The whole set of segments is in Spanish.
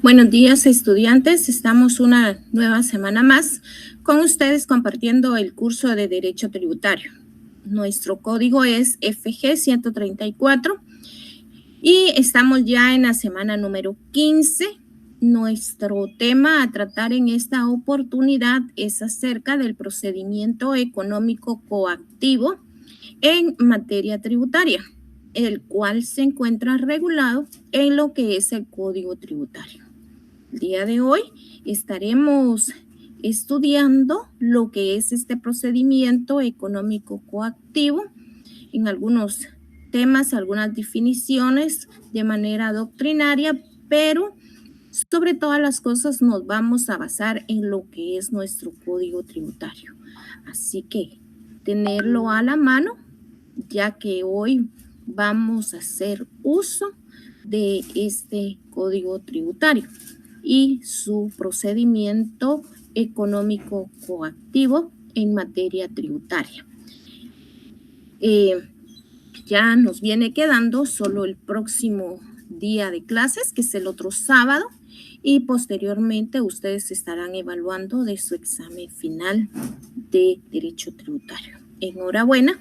Buenos días, estudiantes. Estamos una nueva semana más con ustedes compartiendo el curso de Derecho Tributario. Nuestro código es FG 134 y estamos ya en la semana número 15. Nuestro tema a tratar en esta oportunidad es acerca del procedimiento económico coactivo en materia tributaria, el cual se encuentra regulado en lo que es el Código Tributario. El día de hoy estaremos estudiando lo que es este procedimiento económico coactivo en algunos temas, algunas definiciones de manera doctrinaria, pero sobre todas las cosas nos vamos a basar en lo que es nuestro código tributario. Así que tenerlo a la mano, ya que hoy vamos a hacer uso de este código tributario y su procedimiento económico coactivo en materia tributaria. Ya nos viene quedando solo el próximo día de clases, que es el otro sábado, y posteriormente ustedes estarán evaluando de su examen final de Derecho Tributario. Enhorabuena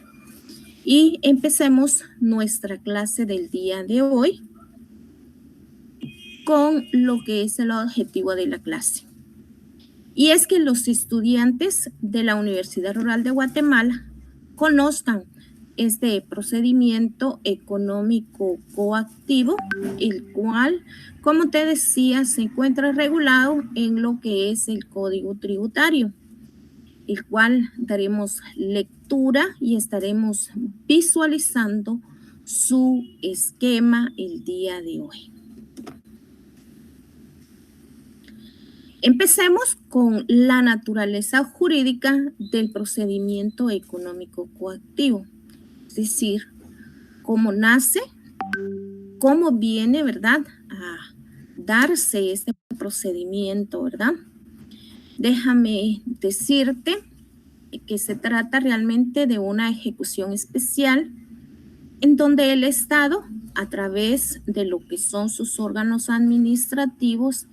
y empecemos nuestra clase del día de hoy con lo que es el objetivo de la clase. Y es que los estudiantes de la Universidad Rural de Guatemala conozcan este procedimiento económico coactivo, el cual, como te decía, se encuentra regulado en lo que es el Código Tributario, el cual daremos lectura y estaremos visualizando su esquema el día de hoy. Empecemos con la naturaleza jurídica del procedimiento económico coactivo, es decir, cómo nace, cómo viene, ¿verdad?, a darse este procedimiento, ¿verdad? Déjame decirte que se trata realmente de una ejecución especial en donde el Estado, a través de lo que son sus órganos administrativos,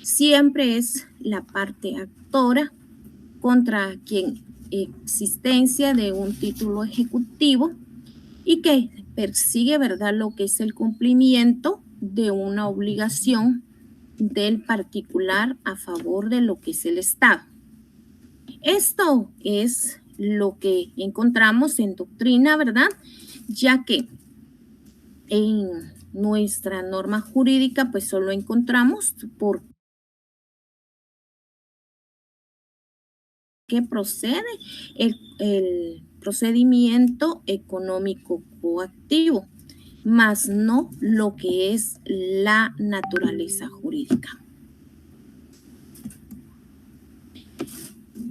siempre es la parte actora contra quien existencia de un título ejecutivo y que persigue, ¿verdad?, lo que es el cumplimiento de una obligación del particular a favor de lo que es el Estado. Esto es lo que encontramos en doctrina, ¿verdad?, ya que en nuestra norma jurídica pues solo encontramos por qué procede el procedimiento económico coactivo, más no lo que es la naturaleza jurídica.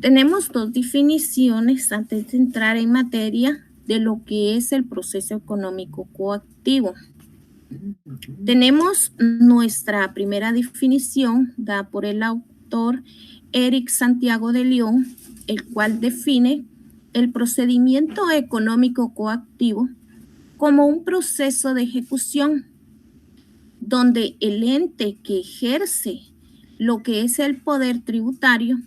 Tenemos dos definiciones antes de entrar en materia de lo que es el proceso económico coactivo. Tenemos nuestra primera definición dada por el autor Eric Santiago de León, el cual define el procedimiento económico coactivo como un proceso de ejecución donde el ente que ejerce lo que es el poder tributario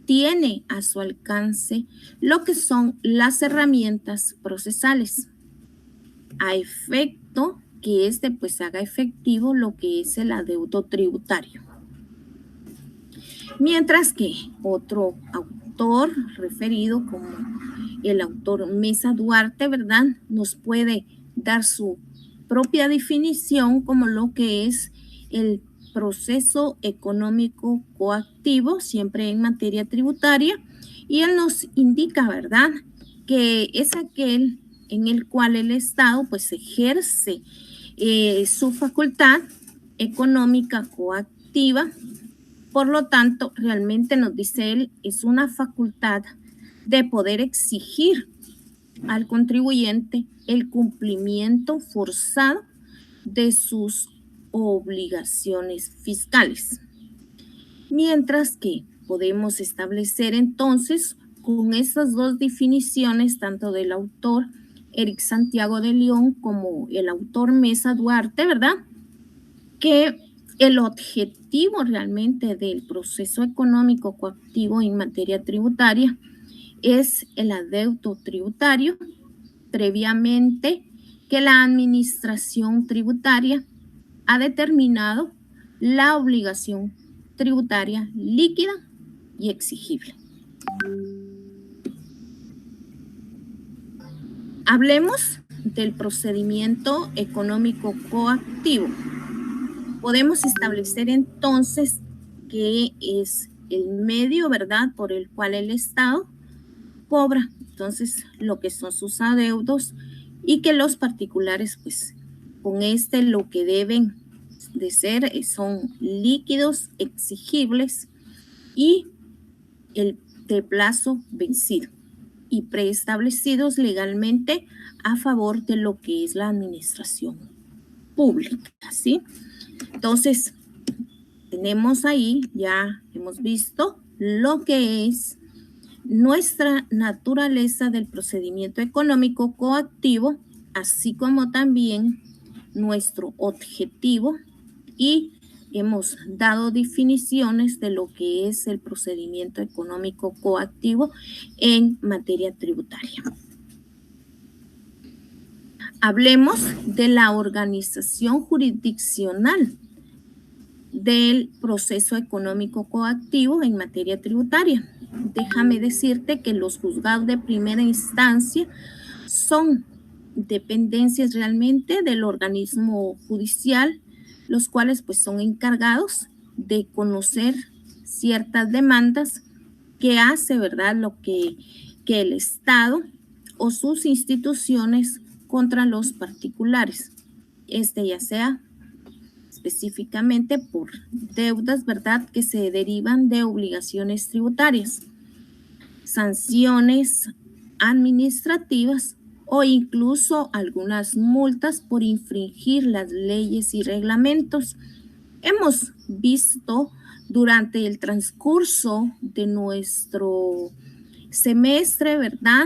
tiene a su alcance lo que son las herramientas procesales a efecto que pues haga efectivo lo que es el adeudo tributario. Mientras que otro autor referido como el autor Mesa Duarte, ¿verdad?, nos puede dar su propia definición como lo que es el proceso económico coactivo, siempre en materia tributaria, y él nos indica, ¿verdad?, que es aquel en el cual el Estado pues ejerce su facultad económica coactiva. Por lo tanto, realmente nos dice él, es una facultad de poder exigir al contribuyente el cumplimiento forzado de sus obligaciones fiscales. Mientras que podemos establecer entonces con esas dos definiciones, tanto del autor Eric Santiago de León como el autor Mesa Duarte, ¿verdad?, que El objetivo realmente del proceso económico coactivo en materia tributaria es el adeudo tributario previamente que la administración tributaria ha determinado la obligación tributaria líquida y exigible. Hablemos del procedimiento económico coactivo. Podemos establecer entonces que es el medio, ¿verdad?, por el cual el Estado cobra entonces lo que son sus adeudos y que los particulares pues con lo que deben de ser son líquidos exigibles y el de plazo vencido y preestablecidos legalmente a favor de lo que es la administración pública, ¿sí? Entonces, tenemos ahí, ya hemos visto lo que es nuestra naturaleza del procedimiento económico coactivo, así como también nuestro objetivo, y hemos dado definiciones de lo que es el procedimiento económico coactivo en materia tributaria. Hablemos de la organización jurisdiccional del proceso económico coactivo en materia tributaria. Déjame decirte que los juzgados de primera instancia son dependencias realmente del organismo judicial, los cuales pues son encargados de conocer ciertas demandas que hace, ¿verdad?, lo que el Estado o sus instituciones contra los particulares, ya sea específicamente por deudas, ¿verdad?, que se derivan de obligaciones tributarias, sanciones administrativas o incluso algunas multas por infringir las leyes y reglamentos. Hemos visto durante el transcurso de nuestro semestre, ¿verdad?,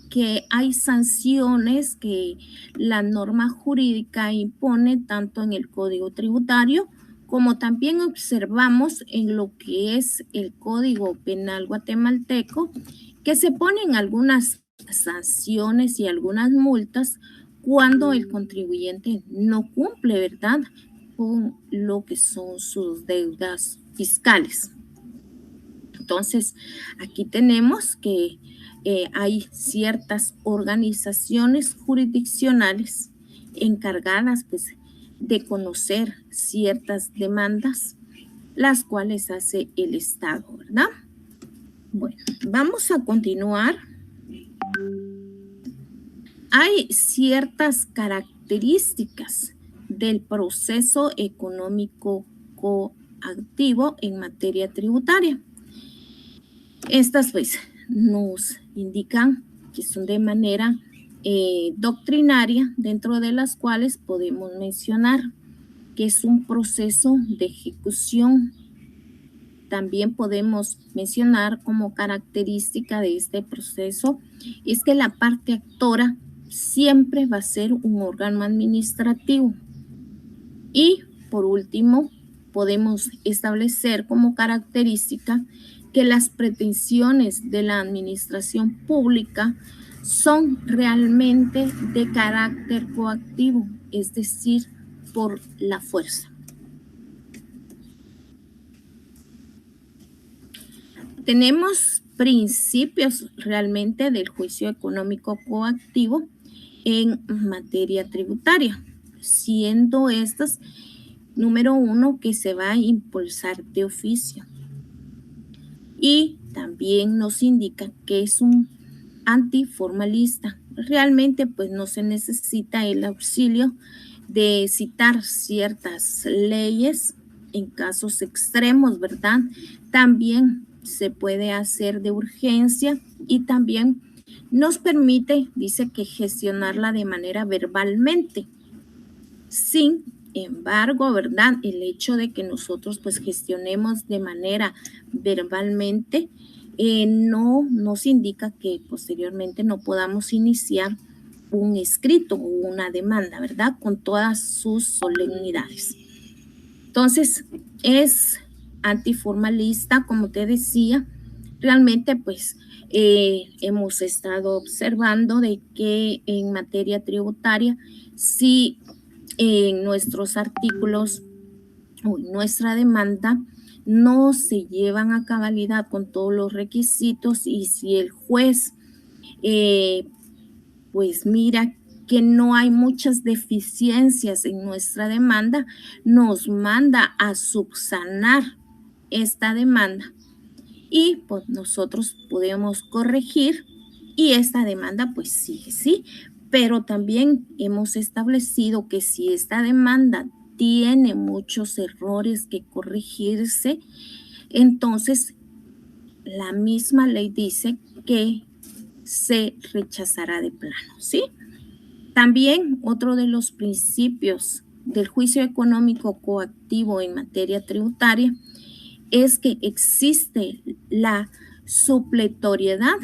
que hay sanciones que la norma jurídica impone tanto en el Código Tributario como también observamos en lo que es el Código Penal guatemalteco, que se ponen algunas sanciones y algunas multas cuando el contribuyente no cumple, ¿verdad?, con lo que son sus deudas fiscales. Entonces, aquí tenemos que hay ciertas organizaciones jurisdiccionales encargadas pues, de conocer ciertas demandas, las cuales hace el Estado, ¿verdad? Bueno, vamos a continuar. Hay ciertas características del proceso económico coactivo en materia tributaria. Estas pues nos indican que son de manera doctrinaria, dentro de las cuales podemos mencionar que es un proceso de ejecución. También podemos mencionar como característica de este proceso es que la parte actora siempre va a ser un órgano administrativo. Y por último, podemos establecer como característica que las pretensiones de la administración pública son realmente de carácter coactivo, es decir, por la fuerza. Tenemos principios realmente del juicio económico coactivo en materia tributaria, siendo estas, número 1, que se va a impulsar de oficio. Y también nos indica que es un antiformalista. Realmente pues no se necesita el auxilio de citar ciertas leyes en casos extremos, ¿verdad? También se puede hacer de urgencia y también nos permite, dice que gestionarla de manera verbalmente. Sin embargo, ¿verdad?, el hecho de que nosotros pues gestionemos de manera verbalmente no nos indica que posteriormente no podamos iniciar un escrito o una demanda, ¿verdad?, con todas sus solemnidades. Entonces, es antiformalista, como te decía. Realmente, pues, hemos estado observando de que en materia tributaria, si en nuestros artículos o en nuestra demanda no se llevan a cabalidad con todos los requisitos, y si el juez pues mira que no hay muchas deficiencias en nuestra demanda, nos manda a subsanar esta demanda y pues nosotros podemos corregir y esta demanda pues sigue, sí, pero también hemos establecido que si esta demanda tiene muchos errores que corregirse, entonces la misma ley dice que se rechazará de plano, ¿sí? También otro de los principios del juicio económico coactivo en materia tributaria es que existe la supletoriedad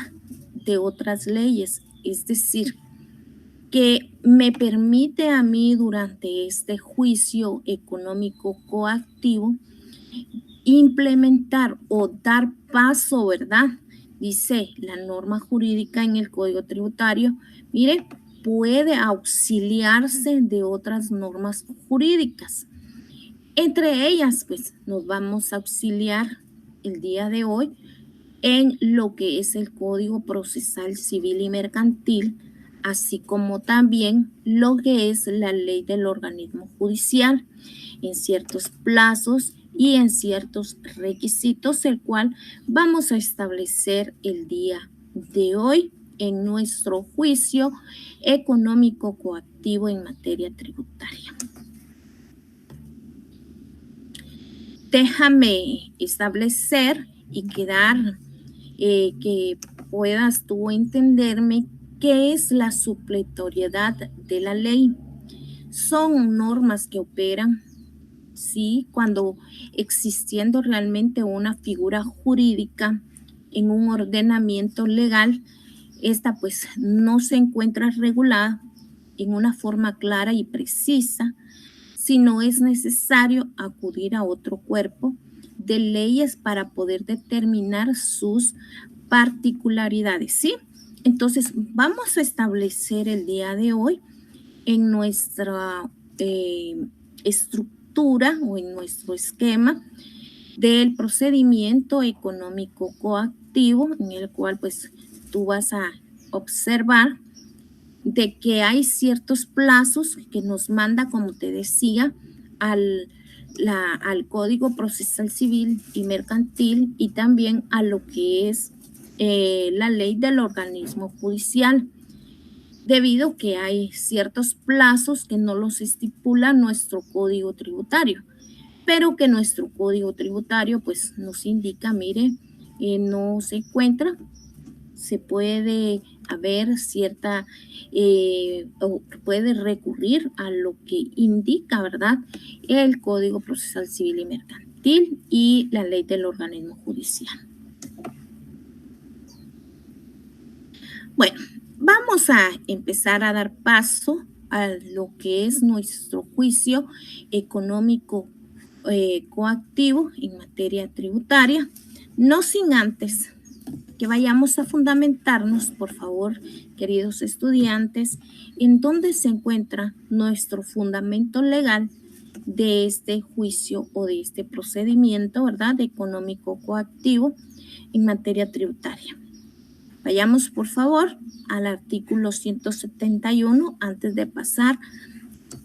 de otras leyes, es decir, que me permite a mí durante este juicio económico coactivo implementar o dar paso, ¿verdad? Dice la norma jurídica en el Código Tributario, mire, puede auxiliarse de otras normas jurídicas. Entre ellas, pues, nos vamos a auxiliar el día de hoy en lo que es el Código Procesal Civil y Mercantil, así como también lo que es la ley del organismo judicial, en ciertos plazos y en ciertos requisitos, el cual vamos a establecer el día de hoy en nuestro juicio económico coactivo en materia tributaria. Déjame establecer y quedar que puedas tú entenderme qué es la supletoriedad de la ley. Son normas que operan, ¿sí? Cuando existiendo realmente una figura jurídica en un ordenamiento legal, esta pues no se encuentra regulada en una forma clara y precisa, sino es necesario acudir a otro cuerpo de leyes para poder determinar sus particularidades, ¿sí? Entonces, vamos a establecer el día de hoy en nuestra estructura o en nuestro esquema del procedimiento económico coactivo, en el cual pues tú vas a observar de que hay ciertos plazos que nos manda, como te decía, al Código Procesal Civil y Mercantil y también a lo que es la ley del organismo judicial, debido que hay ciertos plazos que no los estipula nuestro Código Tributario, pero que nuestro Código Tributario pues nos indica, mire, no se encuentra, se puede haber cierta, o puede recurrir a lo que indica, ¿verdad?, el Código Procesal Civil y Mercantil y la ley del organismo judicial. Bueno, vamos a empezar a dar paso a lo que es nuestro juicio económico coactivo en materia tributaria, no sin antes que vayamos a fundamentarnos, por favor, queridos estudiantes, en dónde se encuentra nuestro fundamento legal de este juicio o de este procedimiento, ¿verdad?, económico coactivo en materia tributaria. Vayamos, por favor, al artículo 171 antes de pasar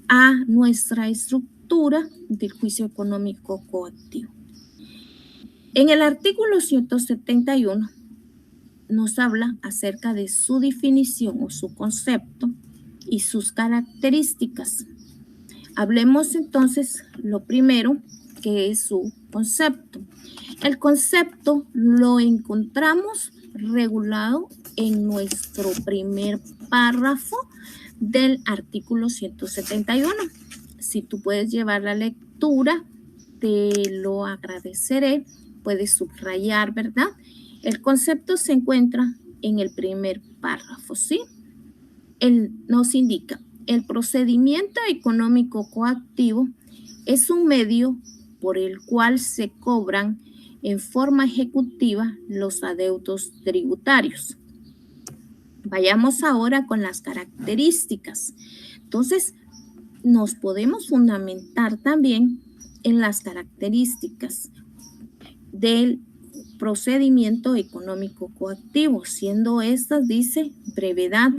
a nuestra estructura del juicio económico coactivo. En el artículo 171 nos habla acerca de su definición o su concepto y sus características. Hablemos entonces lo primero, que es su concepto. El concepto lo encontramos regulado en nuestro primer párrafo del artículo 171. Si tú puedes llevar la lectura, te lo agradeceré. Puedes subrayar, ¿verdad? El concepto se encuentra en el primer párrafo, ¿sí? Él nos indica, el procedimiento económico coactivo es un medio por el cual se cobran en forma ejecutiva los adeudos tributarios. Vayamos ahora con las características. Entonces, nos podemos fundamentar también en las características del procedimiento económico coactivo, siendo estas, dice, brevedad,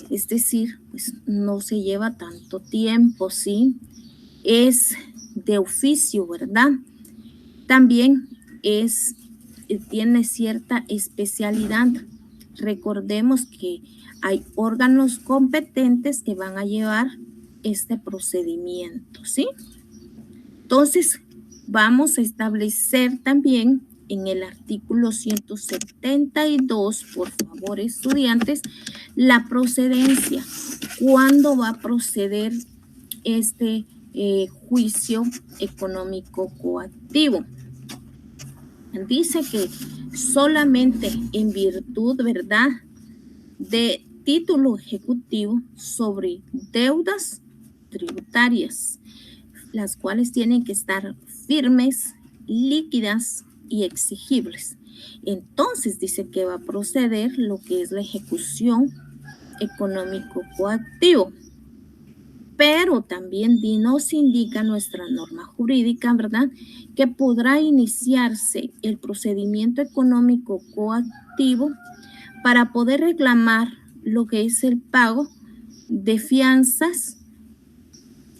es decir, pues no se lleva tanto tiempo, ¿sí? Es de oficio, ¿verdad? También tiene cierta especialidad. Recordemos que hay órganos competentes que van a llevar este procedimiento, ¿sí? Entonces, vamos a establecer también en el artículo 172, por favor, estudiantes, la procedencia. ¿Cuándo va a proceder este juicio económico coactivo? Dice que solamente en virtud, ¿verdad?, de título ejecutivo sobre deudas tributarias, las cuales tienen que estar firmes, líquidas y exigibles. Entonces dice que va a proceder lo que es la ejecución económico coactivo. Pero también nos indica nuestra norma jurídica, ¿verdad?, que podrá iniciarse el procedimiento económico coactivo para poder reclamar lo que es el pago de fianzas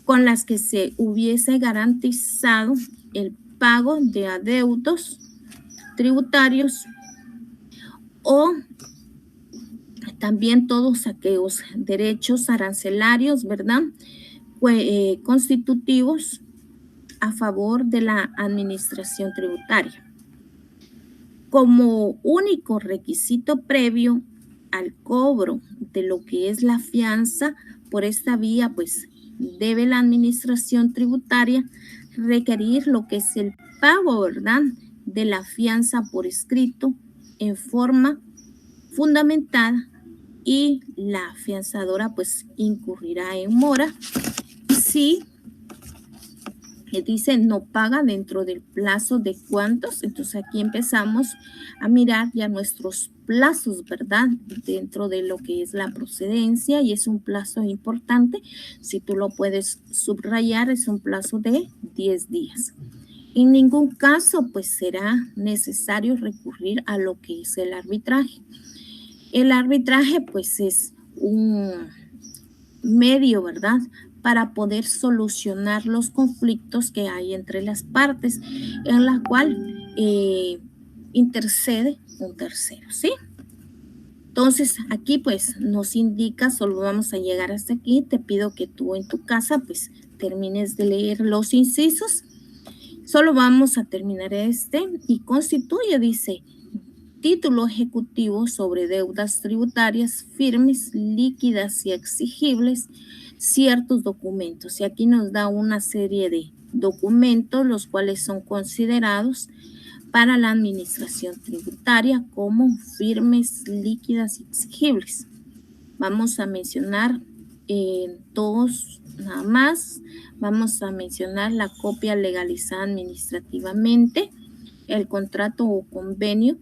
con las que se hubiese garantizado el pago de adeudos tributarios o también todos aquellos derechos arancelarios, ¿verdad?, constitutivos a favor de la administración tributaria. Como único requisito previo al cobro de lo que es la fianza por esta vía, pues debe la administración tributaria requerir lo que es el pago, ¿verdad?, de la fianza por escrito en forma fundamentada, y la fianzadora pues incurrirá en mora si dice no paga dentro del plazo de cuántos. Entonces aquí empezamos a mirar ya nuestros plazos, ¿verdad?, dentro de lo que es la procedencia, y es un plazo importante. Si tú lo puedes subrayar, es un plazo de 10 días. En ningún caso pues será necesario recurrir a lo que es el arbitraje. El arbitraje pues es un medio, ¿verdad?, para poder solucionar los conflictos que hay entre las partes, en la cual intercede un tercero, ¿sí? Entonces, aquí pues nos indica, solo vamos a llegar hasta aquí. Te pido que tú en tu casa pues termines de leer los incisos. Solo vamos a terminar y constituye, dice, título ejecutivo sobre deudas tributarias firmes, líquidas y exigibles, ciertos documentos. Y aquí nos da una serie de documentos los cuales son considerados para la administración tributaria como firmes, líquidas y exigibles. Vamos a mencionar dos nada más. Vamos a mencionar la copia legalizada administrativamente, el contrato o convenio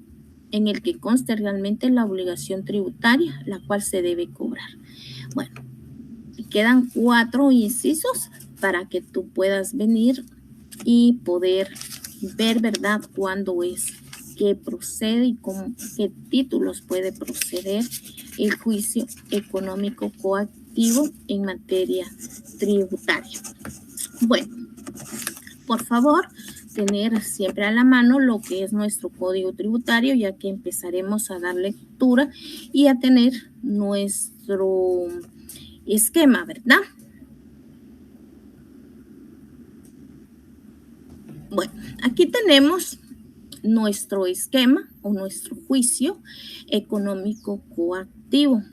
en el que conste realmente la obligación tributaria, la cual se debe cobrar. Bueno, quedan 4 incisos para que tú puedas venir y poder ver, ¿verdad?, cuándo es que procede y con qué títulos puede proceder el juicio económico coactivo en materia tributaria. Bueno, por favor, tener siempre a la mano lo que es nuestro código tributario, ya que empezaremos a dar lectura y a tener nuestro esquema, ¿verdad? Bueno, aquí tenemos nuestro esquema o nuestro juicio económico coactivo.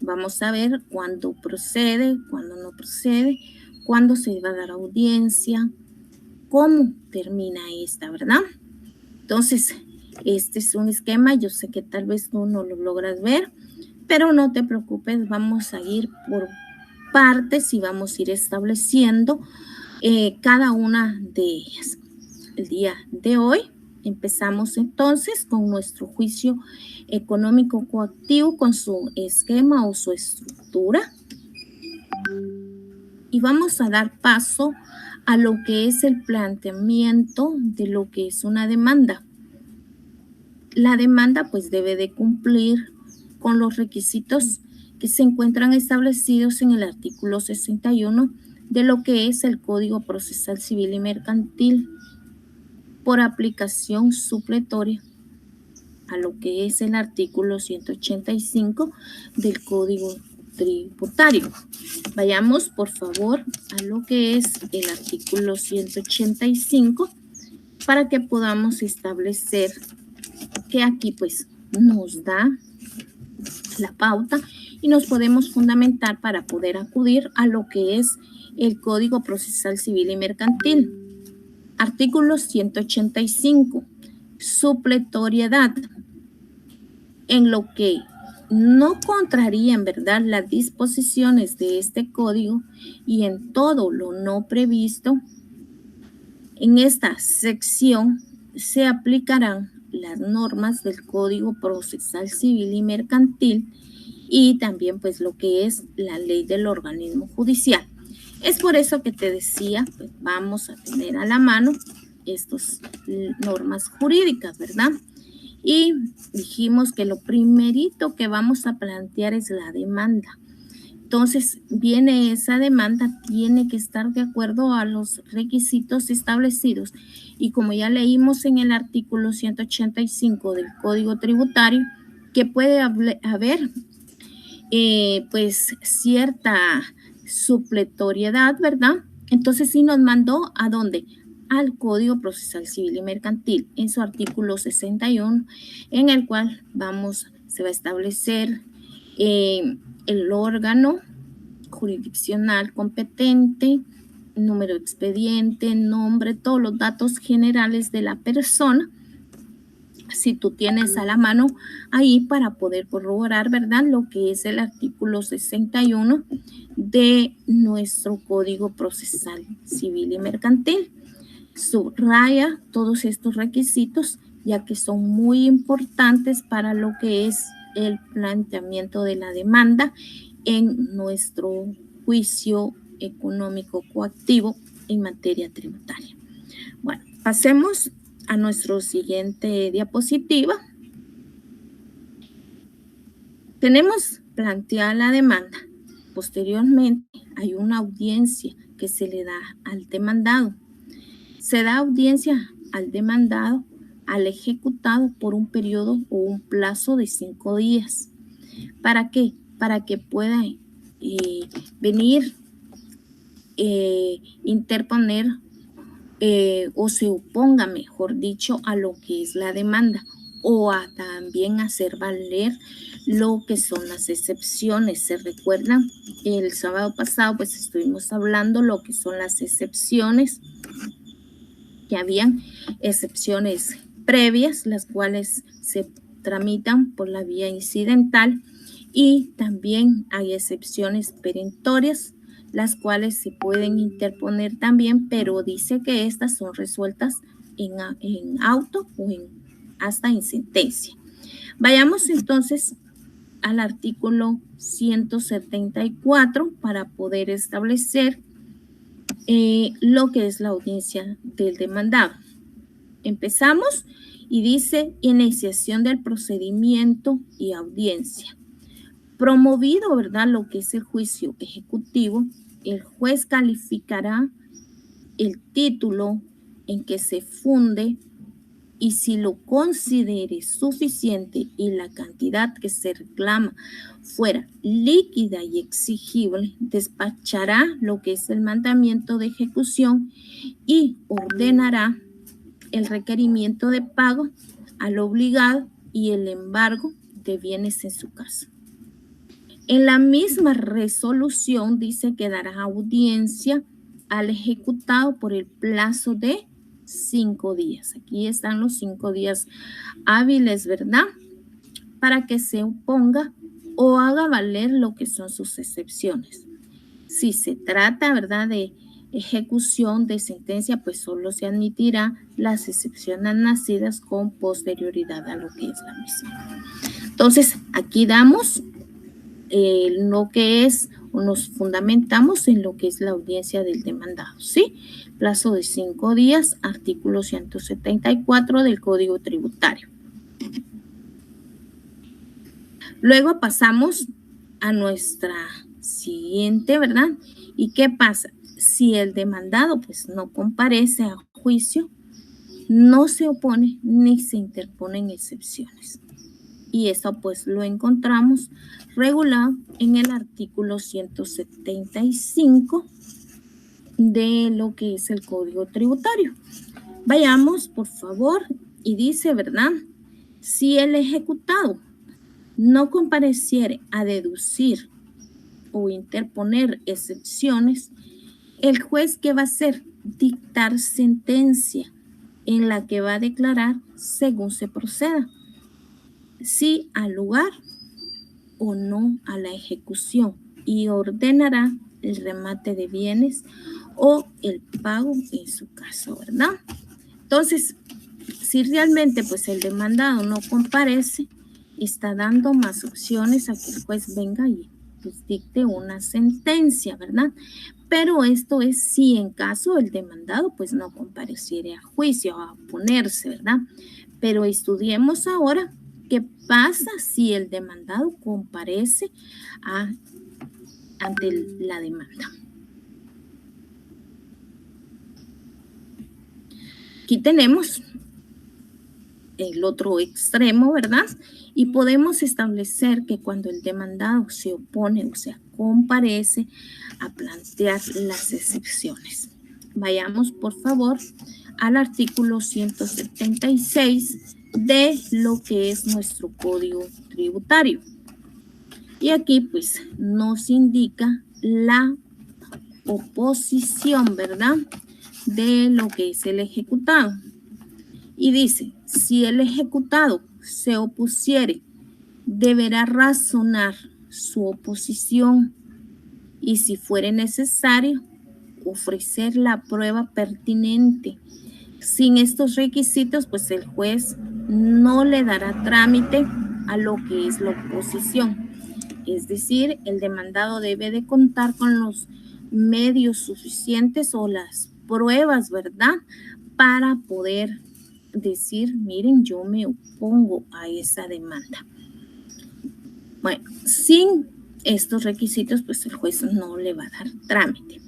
Vamos a ver cuándo procede, cuándo no procede, cuándo se va a dar audiencia, cómo termina esta, ¿verdad? Entonces, este es un esquema. Yo sé que tal vez tú no lo logras ver, pero no te preocupes, vamos a ir por partes y vamos a ir estableciendo cada una de ellas. El día de hoy empezamos entonces con nuestro juicio económico coactivo con su esquema o su estructura. Y vamos a dar paso a lo que es el planteamiento de lo que es una demanda. La demanda pues debe de cumplir con los requisitos que se encuentran establecidos en el artículo 61 de lo que es el Código Procesal Civil y Mercantil por aplicación supletoria a lo que es el artículo 185 del Código Tributario. Vayamos por favor a lo que es el artículo 185 para que podamos establecer que aquí pues nos da la pauta y nos podemos fundamentar para poder acudir a lo que es el Código Procesal Civil y Mercantil. Artículo 185, supletoriedad. En lo que no contrarían, ¿verdad?, las disposiciones de este código y en todo lo no previsto, en esta sección se aplicarán las normas del Código Procesal Civil y Mercantil y también pues lo que es la ley del organismo judicial. Es por eso que te decía, pues vamos a tener a la mano estas normas jurídicas, ¿verdad? Y dijimos que lo primerito que vamos a plantear es la demanda. Entonces, viene esa demanda, tiene que estar de acuerdo a los requisitos establecidos. Y como ya leímos en el artículo 185 del Código Tributario, que puede haber pues cierta supletoriedad, ¿verdad? Entonces, sí nos mandó ¿a dónde? Al Código Procesal Civil y Mercantil, en su artículo 61, en el cual se va a establecer el órgano jurisdiccional competente, número de expediente, nombre, todos los datos generales de la persona. Si tú tienes a la mano ahí para poder corroborar, ¿verdad?, lo que es el artículo 61 de nuestro Código Procesal Civil y Mercantil. Subraya todos estos requisitos, ya que son muy importantes para lo que es el planteamiento de la demanda en nuestro juicio económico coactivo en materia tributaria. Bueno, pasemos a nuestra siguiente diapositiva. Tenemos planteada la demanda. Posteriormente hay una audiencia que se le da al demandado. Se da audiencia al demandado, al ejecutado por un periodo o un plazo de 5 días. ¿Para qué? Para que pueda venir, interponer o se oponga, mejor dicho, a lo que es la demanda o a también hacer valer lo que son las excepciones. ¿Se recuerdan? El sábado pasado pues estuvimos hablando lo que son las excepciones, que habían excepciones previas, las cuales se tramitan por la vía incidental, y también hay excepciones perentorias, las cuales se pueden interponer también, pero dice que estas son resueltas en auto o hasta en sentencia. Vayamos entonces al artículo 174 para poder establecer lo que es la audiencia del demandado. Empezamos y dice iniciación del procedimiento y audiencia. Promovido, ¿verdad?, lo que es el juicio ejecutivo, el juez calificará el título en que se funde y si lo considere suficiente y la cantidad que se reclama fuera líquida y exigible, despachará lo que es el mandamiento de ejecución y ordenará el requerimiento de pago al obligado y el embargo de bienes en su casa. En la misma resolución dice que dará audiencia al ejecutado por el plazo de 5 días. Aquí están los 5 días hábiles, ¿verdad?, para que se oponga o haga valer lo que son sus excepciones. Si se trata, ¿verdad?, de ejecución de sentencia, pues solo se admitirá las excepciones nacidas con posterioridad a lo que es la misma. Entonces, aquí damos lo que es, o nos fundamentamos en lo que es la audiencia del demandado, ¿sí? Plazo de 5 días, artículo 174 del Código Tributario. Luego pasamos a nuestra siguiente, ¿verdad? ¿Y qué pasa? Si el demandado pues no comparece a juicio, no se opone ni se interponen excepciones. Y eso pues lo encontramos regulado en el artículo 175 de lo que es el Código Tributario. Vayamos, por favor, y dice, ¿verdad? Si el ejecutado no compareciere a deducir o interponer excepciones, el juez, ¿qué va a hacer? Dictar sentencia en la que va a declarar según se proceda, si al lugar o no a la ejecución, y ordenará el remate de bienes o el pago en su caso, ¿verdad? Entonces, si realmente pues el demandado no comparece, está dando más opciones a que el juez venga y pues dicte una sentencia, ¿verdad? Pero esto es si en caso el demandado pues no compareciere a juicio, a oponerse, ¿verdad? Pero estudiemos ahora qué pasa si el demandado comparece ante la demanda. Aquí tenemos el otro extremo, ¿verdad? Y podemos establecer que cuando el demandado se opone, o sea, comparece a plantear las excepciones. Vayamos, por favor, al artículo 176 de lo que es nuestro Código Tributario. Y aquí, pues, nos indica la oposición, ¿verdad?, de lo que es el ejecutado. Y dice, si el ejecutado se opusiere, deberá razonar su oposición y, si fuere necesario, ofrecer la prueba pertinente. Sin estos requisitos, pues el juez no le dará trámite a lo que es la oposición. Es decir, el demandado debe de contar con los medios suficientes o las pruebas, ¿verdad?, para poder decir, miren, yo me opongo a esa demanda. Bueno, sin estos requisitos, pues el juez no le va a dar trámite.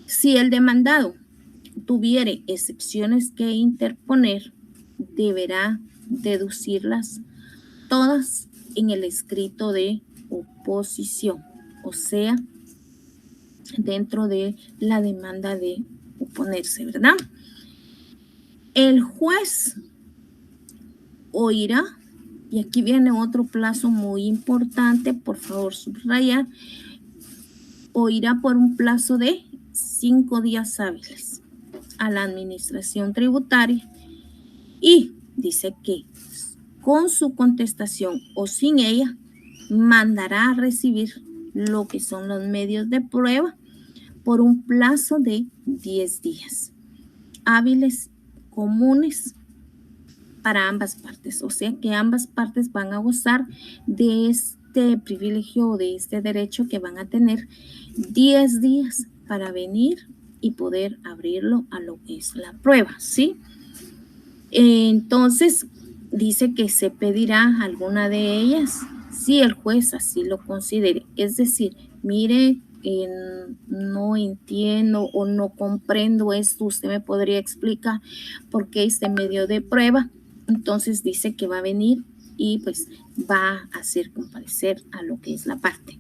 Si el demandado tuviere excepciones que interponer, deberá deducirlas todas en el escrito de oposición, o sea, dentro de la demanda de oponerse, ¿verdad? El juez oirá, y aquí viene otro plazo muy importante, por favor subrayar, oirá por un plazo de 5 días hábiles a la administración tributaria y dice que con su contestación o sin ella mandará a recibir lo que son los medios de prueba por un plazo de 10 días hábiles comunes para ambas partes, o sea que ambas partes van a gozar de este privilegio o de este derecho, que van a tener 10 días para venir y poder abrirlo a lo que es la prueba, ¿sí? Entonces, dice que se pedirá alguna de ellas si el juez así lo considere. Es decir, mire, no entiendo o no comprendo esto, usted me podría explicar por qué este medio de prueba. Entonces dice que va a venir y pues va a hacer comparecer a lo que es la parte.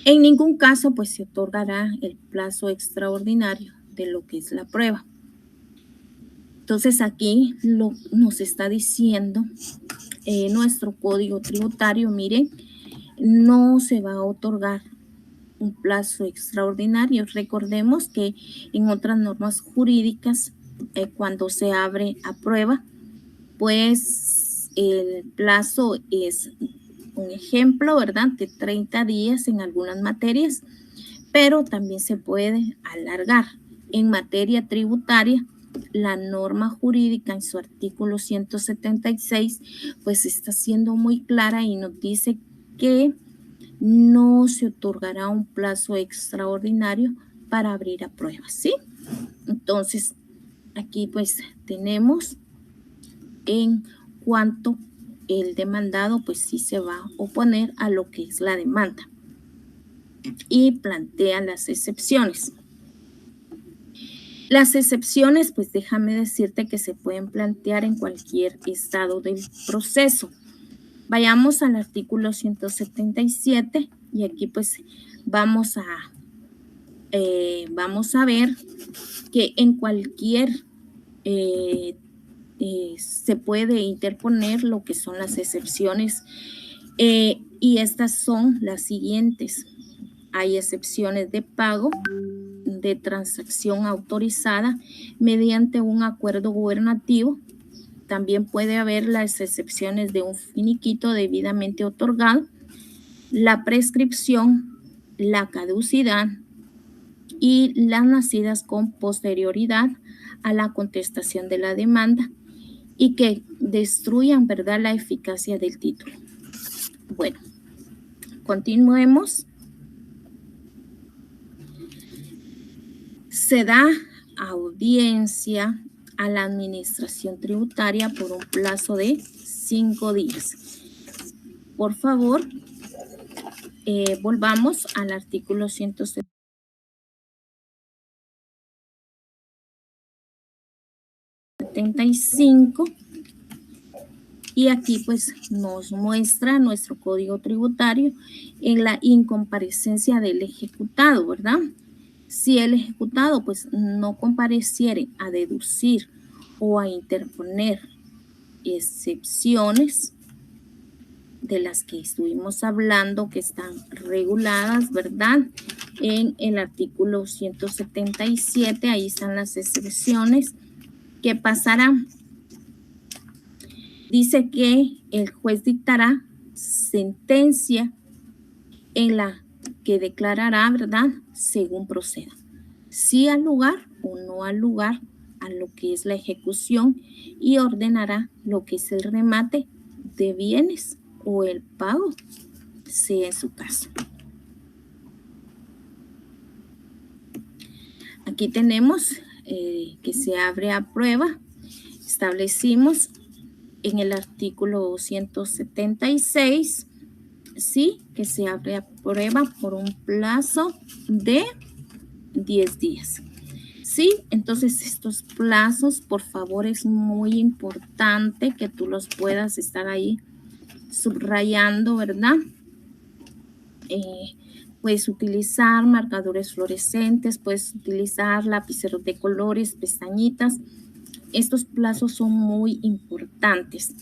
En ningún caso pues se otorgará el plazo extraordinario de lo que es la prueba. Entonces aquí nos está diciendo nuestro Código Tributario, miren, no se va a otorgar un plazo extraordinario. Recordemos que en otras normas jurídicas, cuando se abre a prueba, pues el plazo es un ejemplo, ¿verdad?, de 30 días en algunas materias, pero también se puede alargar. En materia tributaria, la norma jurídica en su artículo 176, pues está siendo muy clara y nos dice que no se otorgará un plazo extraordinario para abrir a prueba, ¿sí? Entonces, aquí pues tenemos en cuanto el demandado pues sí se va a oponer a lo que es la demanda y plantea las excepciones. Las excepciones, pues déjame decirte que se pueden plantear en cualquier estado del proceso. Vayamos al artículo 177 y aquí pues vamos a ver que en cualquier se puede interponer lo que son las excepciones y estas son las siguientes. Hay excepciones de pago, de transacción autorizada mediante un acuerdo gubernativo. También puede haber las excepciones de un finiquito debidamente otorgado, la prescripción, la caducidad y las nacidas con posterioridad a la contestación de la demanda y que destruyan, ¿verdad?, la eficacia del título. Bueno, continuemos. Se da audiencia a la administración tributaria por un plazo de 5 días. Por favor, volvamos al artículo 175 y aquí pues nos muestra nuestro código tributario en la incomparecencia del ejecutado, ¿verdad? Si el ejecutado pues no compareciere a deducir o a interponer excepciones de las que estuvimos hablando que están reguladas, ¿verdad? En el artículo 177, ahí están las excepciones. ¿Qué pasará? Dice que el juez dictará sentencia en la que declarará, ¿verdad?, según proceda, si al lugar o no al lugar a lo que es la ejecución y ordenará lo que es el remate de bienes o el pago, sea en su caso. Aquí tenemos que se abre a prueba. Establecimos en el artículo 176, sí, que se abre a prueba por un plazo de 10 días. Sí, entonces estos plazos, por favor, es muy importante que tú los puedas estar ahí subrayando, ¿verdad? Puedes utilizar marcadores fluorescentes, puedes utilizar lapiceros de colores, pestañitas. Estos plazos son muy importantes.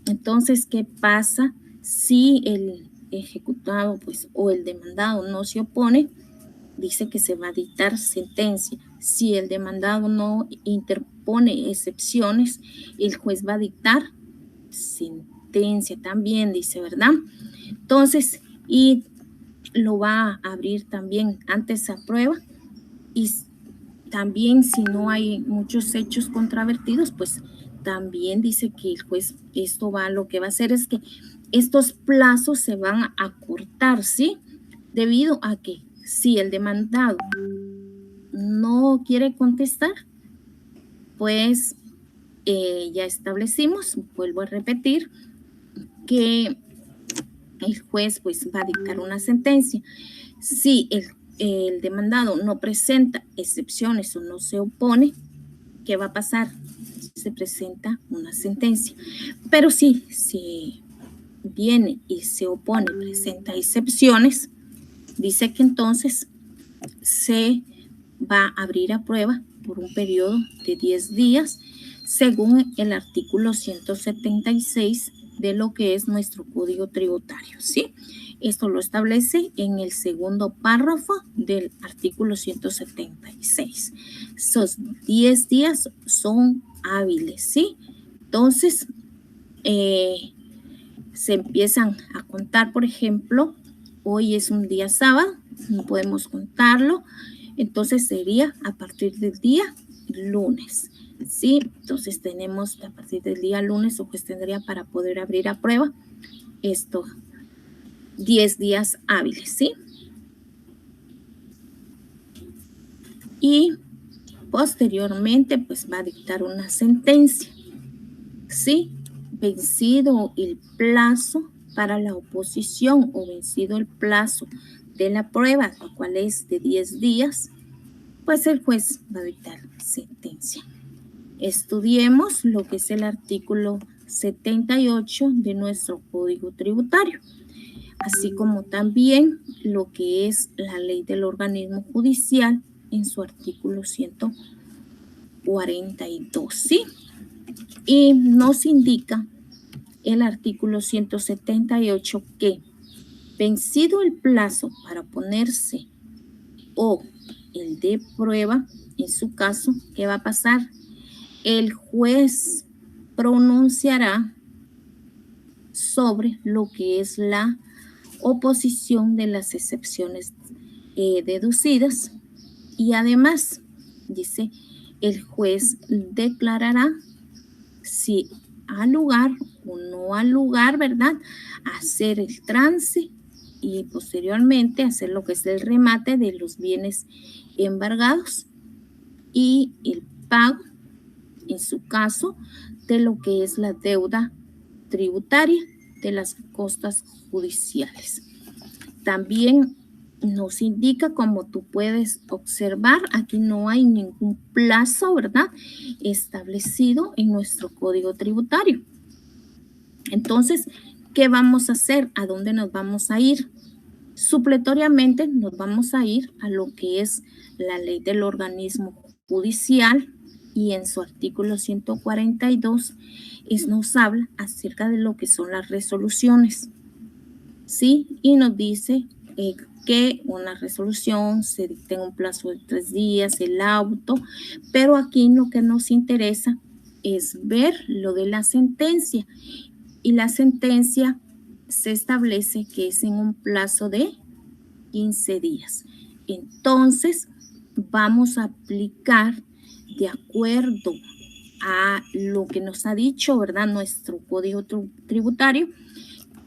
Entonces, ¿qué pasa si el ejecutado pues, o el demandado no se opone? Dice que se va a dictar sentencia. Si el demandado no interpone excepciones, el juez va a dictar sentencia también, dice, ¿verdad? Entonces, y lo va a abrir también antes a prueba y también si no hay muchos hechos controvertidos, pues también dice que el juez lo que va a hacer es que estos plazos se van a acortar, ¿sí? Debido a que si el demandado no quiere contestar, pues ya establecimos, vuelvo a repetir, que el juez pues va a dictar una sentencia. Si el demandado no presenta excepciones o no se opone, ¿qué va a pasar? Se presenta una sentencia. Pero si viene y se opone, presenta excepciones, dice que entonces se va a abrir a prueba por un periodo de 10 días, según el artículo 176 de lo que es nuestro código tributario, ¿sí? Esto lo establece en el segundo párrafo del artículo 176. Esos 10 días son hábiles, ¿sí? Entonces, se empiezan a contar, por ejemplo, hoy es un día sábado, no podemos contarlo. Entonces sería a partir del día lunes, ¿sí? Entonces tenemos a partir del día lunes, o pues tendría para poder abrir a prueba esto 10 días hábiles, ¿sí? Y posteriormente, pues va a dictar una sentencia, ¿sí? Vencido el plazo para la oposición o vencido el plazo de la prueba, lo cual es de 10 días, pues el juez va a dictar sentencia. Estudiemos lo que es el artículo 78 de nuestro Código Tributario, así como también lo que es la ley del organismo judicial en su artículo 142, ¿sí? Y nos indica el artículo 178 que vencido el plazo para oponerse o el de prueba, en su caso, ¿qué va a pasar? El juez pronunciará sobre lo que es la oposición de las excepciones deducidas, y además, dice, el juez declarará si ha lugar o no ha lugar, ¿verdad?, hacer el trance y posteriormente hacer lo que es el remate de los bienes embargados y el pago, en su caso, de lo que es la deuda tributaria de las costas judiciales. También nos indica, como tú puedes observar, aquí no hay ningún plazo, ¿verdad?, establecido en nuestro Código Tributario. Entonces, ¿qué vamos a hacer? ¿A dónde nos vamos a ir? Supletoriamente nos vamos a ir a lo que es la ley del organismo judicial, y en su artículo 142 nos habla acerca de lo que son las resoluciones, ¿sí? Y nos dice que una resolución se dicta en un plazo de 3 días, el auto, pero aquí lo que nos interesa es ver lo de la sentencia, y la sentencia se establece que es en un plazo de 15 días. Entonces, vamos a aplicar de acuerdo a lo que nos ha dicho, ¿verdad?, nuestro Código Tributario,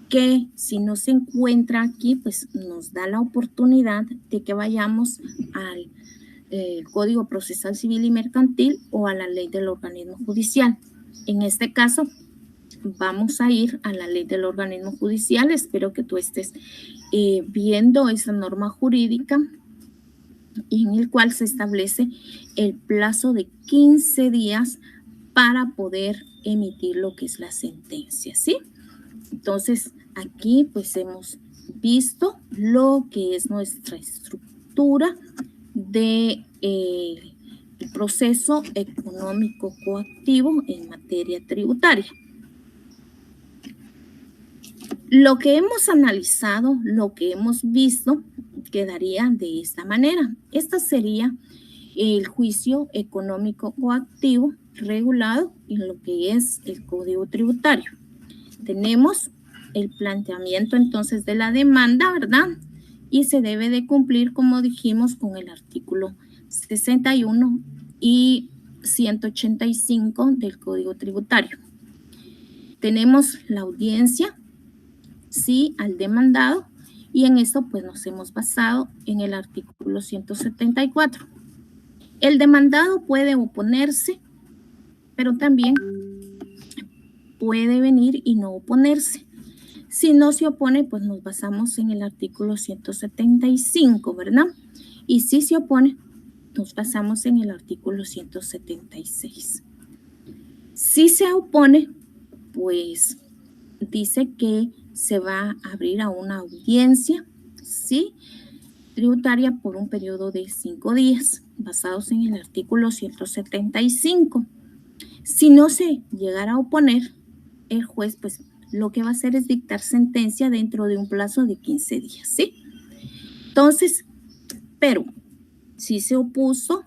que si no se encuentra aquí, pues nos da la oportunidad de que vayamos al Código Procesal Civil y Mercantil o a la ley del organismo judicial. En este caso, vamos a ir a la ley del organismo judicial. Espero que tú estés viendo esa norma jurídica en el cual se establece el plazo de 15 días para poder emitir lo que es la sentencia, ¿sí? Entonces, aquí pues hemos visto lo que es nuestra estructura de el proceso económico coactivo en materia tributaria. Lo que hemos analizado, lo que hemos visto, quedaría de esta manera. Esta sería el juicio económico coactivo regulado en lo que es el Código Tributario. Tenemos el planteamiento entonces de la demanda, ¿verdad? Y se debe de cumplir, como dijimos, con el artículo 61 y 185 del Código Tributario. Tenemos la audiencia, sí, al demandado, y en esto pues nos hemos basado en el artículo 174. El demandado puede oponerse, pero también puede venir y no oponerse. Si no se opone, pues nos basamos en el artículo 175, ¿verdad? Y si se opone, nos basamos en el artículo 176. Si se opone, pues dice que se va a abrir a una audiencia, ¿sí?, tributaria por un periodo de 5 días, basados en el artículo 175. Si no se llegara a oponer, el juez pues lo que va a hacer es dictar sentencia dentro de un plazo de 15 días, ¿sí? Entonces, pero si se opuso,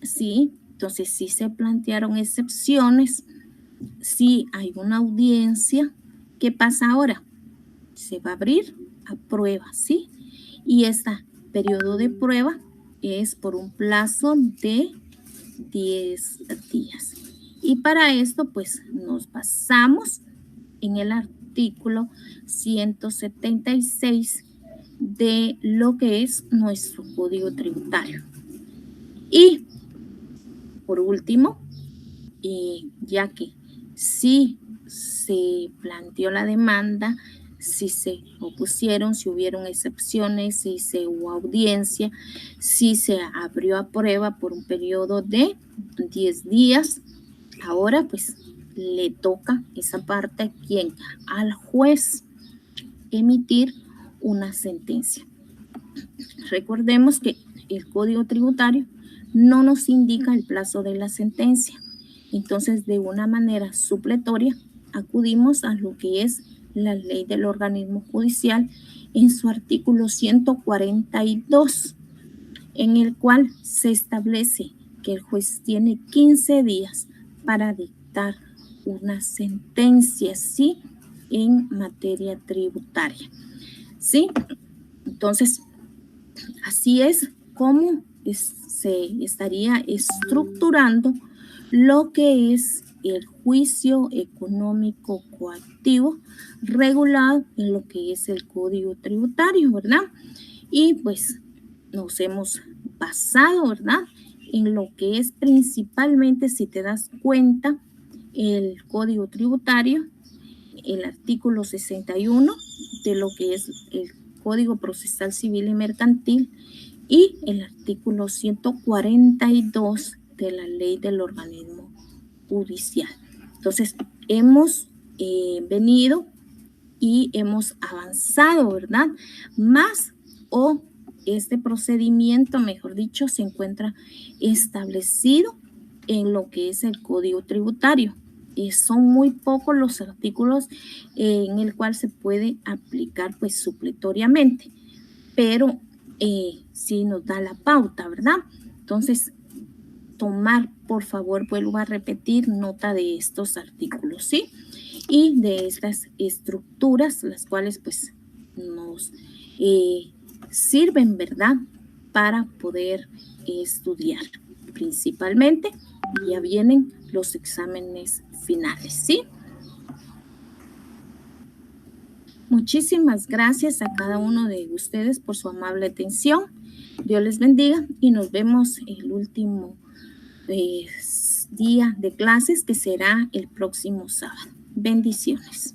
sí, entonces sí se plantearon excepciones, sí hay una audiencia. ¿Qué pasa ahora? Se va a abrir a prueba, ¿sí? Y esta periodo de prueba es por un plazo de 10 días. Y para esto, pues, nos basamos en el artículo 176 de lo que es nuestro Código Tributario. Y, por último, ya que si se planteó la demanda, si se opusieron, si hubieron excepciones, si se hubo audiencia, si se abrió a prueba por un periodo de 10 días, ahora pues le toca esa parte a quien, al juez, emitir una sentencia. Recordemos que el Código Tributario no nos indica el plazo de la sentencia. Entonces, de una manera supletoria, acudimos a lo que es la ley del organismo judicial en su artículo 142, en el cual se establece que el juez tiene 15 días para dictar una sentencia, ¿sí?, en materia tributaria, ¿sí? Entonces, así es como se estaría estructurando lo que es el juicio económico coactivo regulado en lo que es el Código Tributario, ¿verdad? Y pues nos hemos basado, ¿verdad?, en lo que es principalmente, si te das cuenta, el Código Tributario, el artículo 61 de lo que es el Código Procesal Civil y Mercantil y el artículo 142 de la ley del organismo judicial. Entonces, hemos venido y hemos avanzado, ¿verdad? Más o este procedimiento, mejor dicho, se encuentra establecido en lo que es el Código Tributario. Son muy pocos los artículos en el cual se puede aplicar pues supletoriamente, pero sí nos da la pauta, ¿verdad? Entonces, tomar, por favor, vuelvo a repetir, nota de estos artículos, ¿sí? Y de estas estructuras, las cuales pues nos sirven, ¿verdad?, para poder estudiar. Principalmente ya vienen los exámenes finales, ¿sí? Muchísimas gracias a cada uno de ustedes por su amable atención. Dios les bendiga y nos vemos el último día de clases, que será el próximo sábado. Bendiciones.